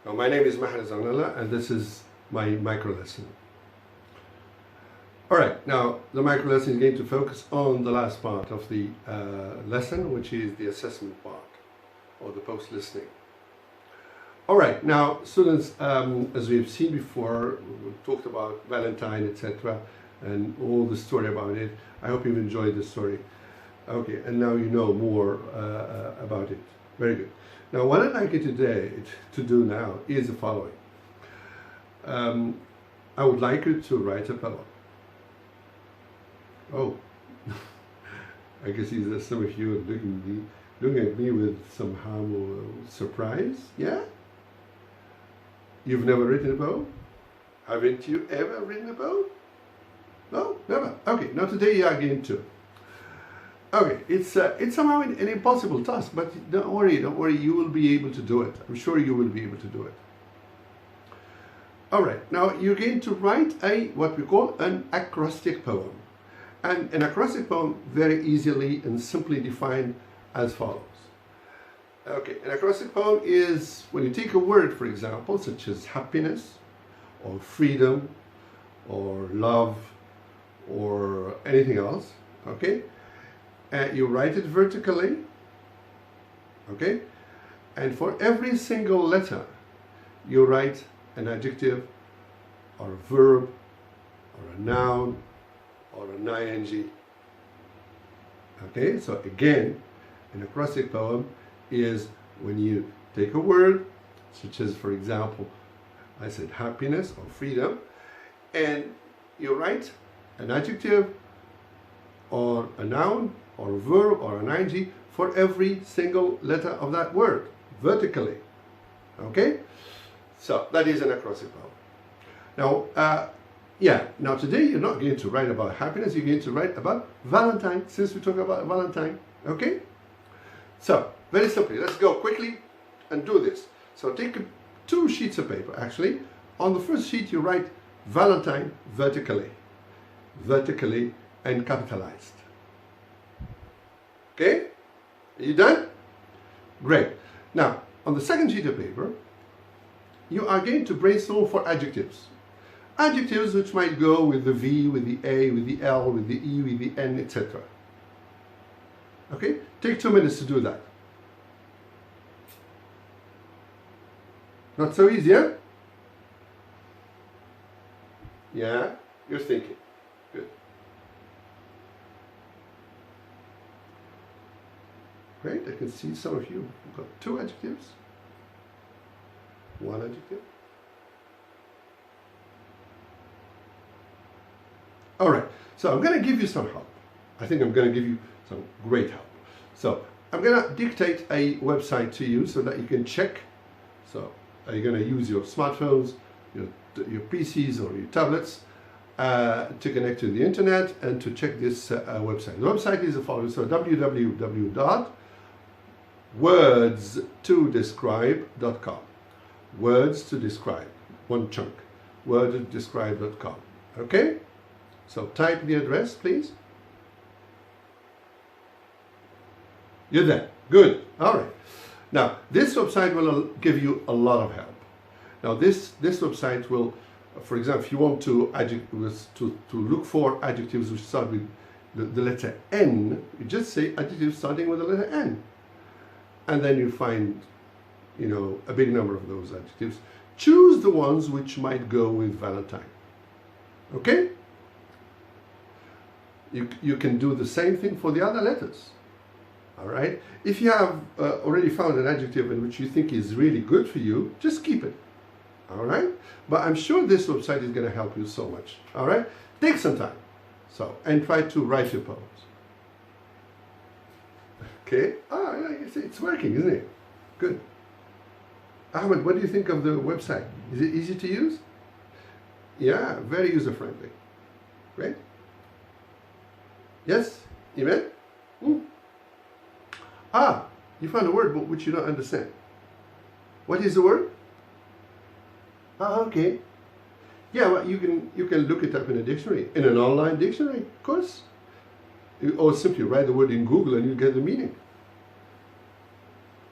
My name is Maher Zanella and this is my micro lesson. Alright, now the micro lesson is going to focus on the last part of the lesson, which is the assessment part or the post-listening. Alright, now students, as we've seen before, we talked about Valentine, etc. and all the story about it. I hope you've enjoyed the story. Okay, and now you know more about it. Very good. Now, what I'd like you today to do now is the following. I would like you to write a poem. Oh, I can see that some of you are looking at me with somehow surprise. Yeah? You've never written a poem? Haven't you ever written a poem? No, never. Okay, now today you are going to. Okay, it's somehow an impossible task, but don't worry, you will be able to do it. I'm sure you will be able to do it. All right, now you're going to write what we call an acrostic poem. And an acrostic poem very easily and simply defined as follows. Okay, an acrostic poem is when you take a word, for example, such as happiness, or freedom, or love, or anything else, okay? You write it vertically, okay? And for every single letter, you write an adjective, or a verb, or a noun, or an ing. Okay, so again, an acrostic poem is when you take a word, such as, for example, I said happiness or freedom, and you write an adjective, or a noun, or a verb, or an ing for every single letter of that word, vertically. Okay? So that is an acrostic poem. Now, now today you're not going to write about happiness, you're going to write about Valentine, since we talk about Valentine. Okay? So, very simply, let's go quickly and do this. So take 2 sheets of paper, actually. On the first sheet you write Valentine vertically and capitalized. Okay? Are you done? Great. Now, on the second sheet of paper, you are going to brainstorm for adjectives. Adjectives which might go with the V, with the A, with the L, with the E, with the N, etc. Okay? Take 2 minutes to do that. Not so easy, yeah? Yeah? You're thinking. Good. Great, I can see some of you have got 2 adjectives, 1 adjective. All right, so I'm going to give you some help. I think I'm going to give you some great help. So I'm going to dictate a website to you so that you can check. So are you going to use your smartphones, your PCs or your tablets to connect to the internet and to check this website. The website is the following. So www.words2describe.com. Words to describe, one chunk. Words2describe.com. Okay? So type the address, please. You're there. Good. All right. Now, this website will give you a lot of help. Now, this website will, for example, if you want to look for adjectives which start with the letter N, you just say adjectives starting with the letter N. And then you find, a big number of those adjectives. Choose the ones which might go with Valentine. Okay? You can do the same thing for the other letters. All right? If you have already found an adjective in which you think is really good for you, just keep it. All right? But I'm sure this website is going to help you so much. All right? Take some time. So, and try to write your poems. Okay? It's working, isn't it? Good. Ahmed, what do you think of the website? Is it easy to use? Yeah, very user-friendly. Great. Yes? Iman? You found a word which you don't understand. What is the word? Okay. Yeah, well, you can look it up in a dictionary, in an online dictionary, of course. Or simply write the word in Google and you get the meaning.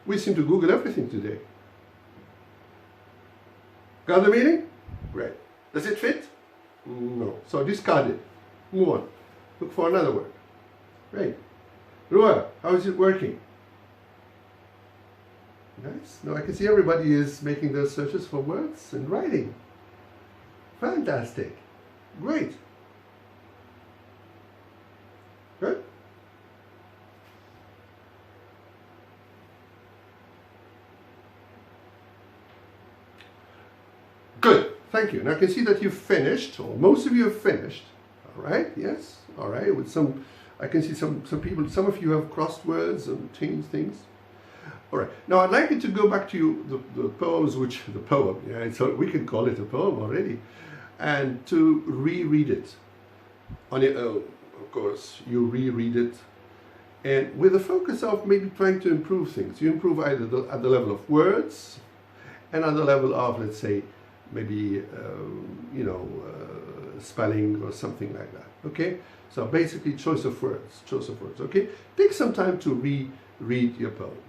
We seem to Google everything today. Got the meaning? Great. Does it fit? No. So discard it. Move on. Look for another word. Great. Rua, how is it working? Nice. Now I can see everybody is making those searches for words and writing. Fantastic. Great. Good. Good. Thank you. Now I can see that you've finished, or most of you have finished. All right. Yes. All right. With some, I can see some people. Some of you have crossed words and changed things. All right. Now I'd like you to go back to the poems, the poem. Yeah. So we can call it a poem already, and to reread it on your own. Of course, you reread it, and with the focus of maybe trying to improve things. You improve either at the level of words, and at the level of, let's say, maybe spelling or something like that. Okay. So basically, choice of words. Okay. Take some time to reread your poems.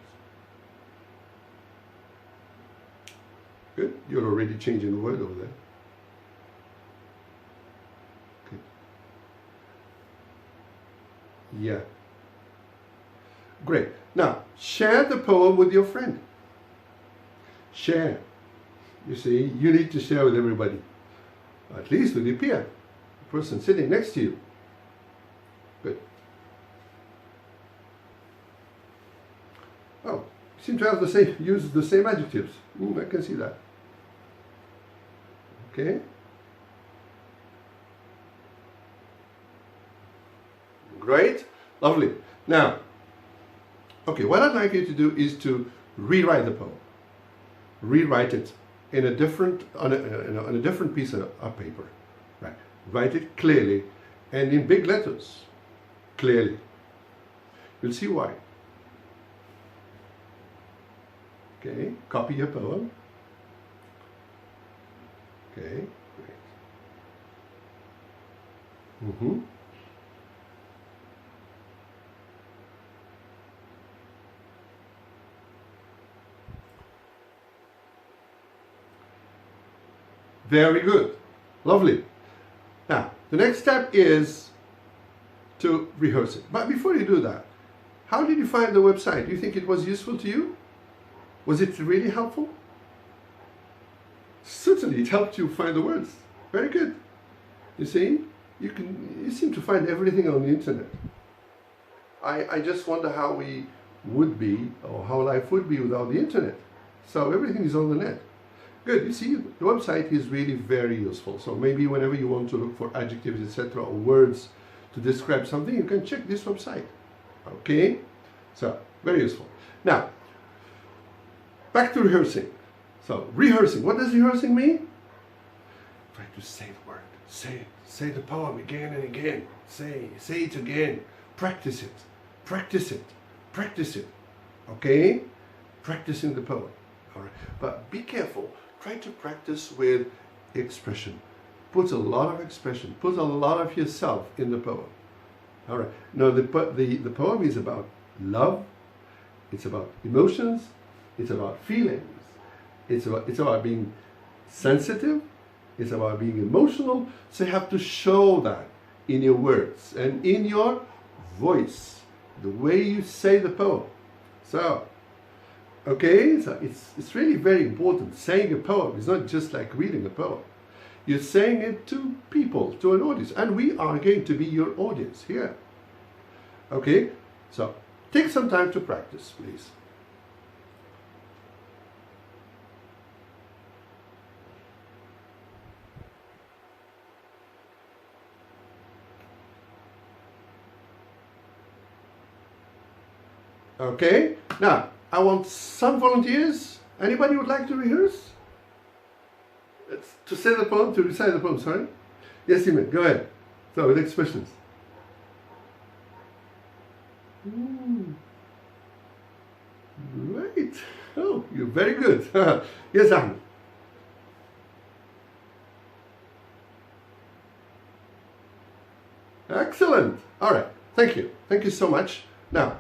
Good. You're already changing the word over there. Okay. Yeah. Great. Now, share the poem with your friend. Share. You see, you need to share with everybody. At least with your peer, the person sitting next to you. Good. Oh, you seem to have use the same adjectives. I can see that. Okay. Great. Lovely. Now, okay, what I'd like you to do is to rewrite the poem. Rewrite it in a different, on a different piece of paper. Right. Write it clearly and in big letters. Clearly. You'll see why. Okay, copy your poem. Okay, great. Very good. Lovely. Now, the next step is to rehearse it. But before you do that, how did you find the website? Do you think it was useful to you? Was it really helpful? Certainly, it helped you find the words. Very good. You see, you seem to find everything on the internet. I just wonder how we would be, or how life would be without the internet. So everything is on the net. Good. You see, the website is really very useful. So maybe whenever you want to look for adjectives, etc., or words to describe something, you can check this website. Okay? So, very useful. Now, back to rehearsing. So, rehearsing. What does rehearsing mean? Try to say the word. Say it. Say the poem again and again. Say it again. Practice it. Practice it. Practice it. Okay? Practicing the poem. All right. But be careful. Try to practice with expression. Put a lot of expression. Put a lot of yourself in the poem. All right. Now, the poem is about love. It's about emotions. It's about feelings. It's about being sensitive. It's about being emotional. So you have to show that in your words and in your voice, the way you say the poem. So, okay, so it's really very important. Saying a poem is not just like reading a poem. You're saying it to people, to an audience, and we are going to be your audience here. Okay, so take some time to practice, please. Okay, now I want some volunteers. Anybody would like to rehearse? To say the poem, to recite the poem, sorry? Yes, Iman, go ahead. So, with expressions. Great. Oh, you're very good. Yes, Ahmed. Excellent. All right. Thank you. Thank you so much. Now,